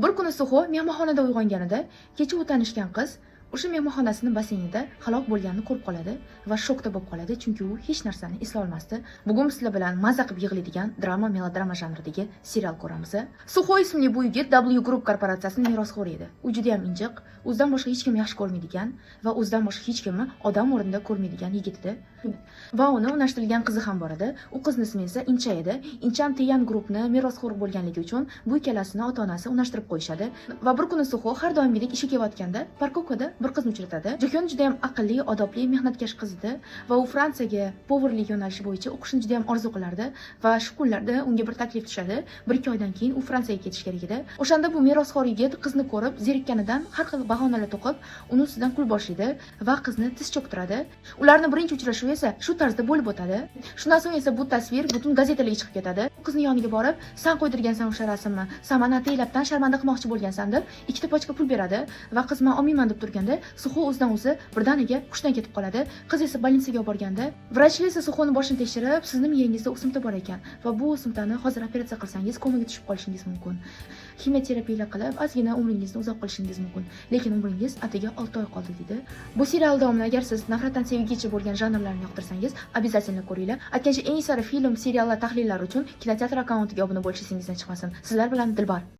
Bir kuni Suxo mehmonxonada uyg'onganida kecha u tanishgan qiz o'sha mehmonxonasini basseynida halok bo'lganini ko'rib qoladi va shokda bo'lib qoladi, chunki u hech narsani eslay olmasdi. Bugun biz sizlar bilan maza qilib yig'laydigan melodrama janridagi serial ko'ramiz. Suxo ismli bu yigit W Group korporatsiyasining merosxo'ri edi. U juda ham injiq, o'zidan boshqa hech kim yaxshi ko'rmaydigan va o'zidan boshqa hech kimni odam o'rnida ko'rmaydigan yigit edi. Va uni unashtirilgan qizi ham bor edi. U qizning ismi esa Incha edi. Incham Tian Groupni merosxo'ri bo'lganligi uchun bu ikkalasini ota-onasi unashtirib qo'yishadi. Va bir kuni Suxo har doimgidek ishga ketayotganda parkovkada bir qizni uchratadi. Jokon juda ham aqlli, odobli, mehnatkash qiz edi va u Fransiyaga powerlik yo'nalishi bo'yicha o'qishni juda ham orzu qilardi va shu kunlarda unga bir taklif tushadi. 1-2 oydan keyin u Fransiyaga ketish kerak edi. O'shanda bu merosxo'r yigit qizni ko'rib, zerikkanidan har xil bahonalar to'qib, uni ustidan qul boshlaydi va qizni tiz cho'ktiradi. Ularning birinchi uchrashuvi esa shu tarzda bo'lib o'tadi. Shundan so'ng esa bu tasvir butun gazetalarga chiqib ketadi. Qizning yoniga borib, "Sen qo'ydirgansan o'sha rasmni, sen meni ataylabdan sharmanda qilmoqchi bo'lgansan" deb ikkita pochka pul beradi va qiz "Men olmayman" deb turganda, Suxo o'zidan o'zi birdaniga hushdan ketib qoladi. Qiz esa больницаga olib borganda, vrachlar esa Suxoning boshini tekshirib, "Sizning miyangizda o'simta bor ekan va bu o'simtani hozir operatsiya qilsangiz komaga tushib qolishingiz mumkin. Kimyoterapiya qilib, ozgina umringizni uzoq qilishingiz mumkin, lekin umringiz atiga 6 oy qoldi" deydi. Bu serial davomida agar siz nafratdan sevgigacha bo'lgan janrlarni yoqtirsangiz, обязательно ko'ringlar. Aytgancha eng sara film, seriallar tahlillari uchun kinoteatr akkauntiga obuna bo'lishingiz esdan chiqmasin. Sizlar bilan Dilbar.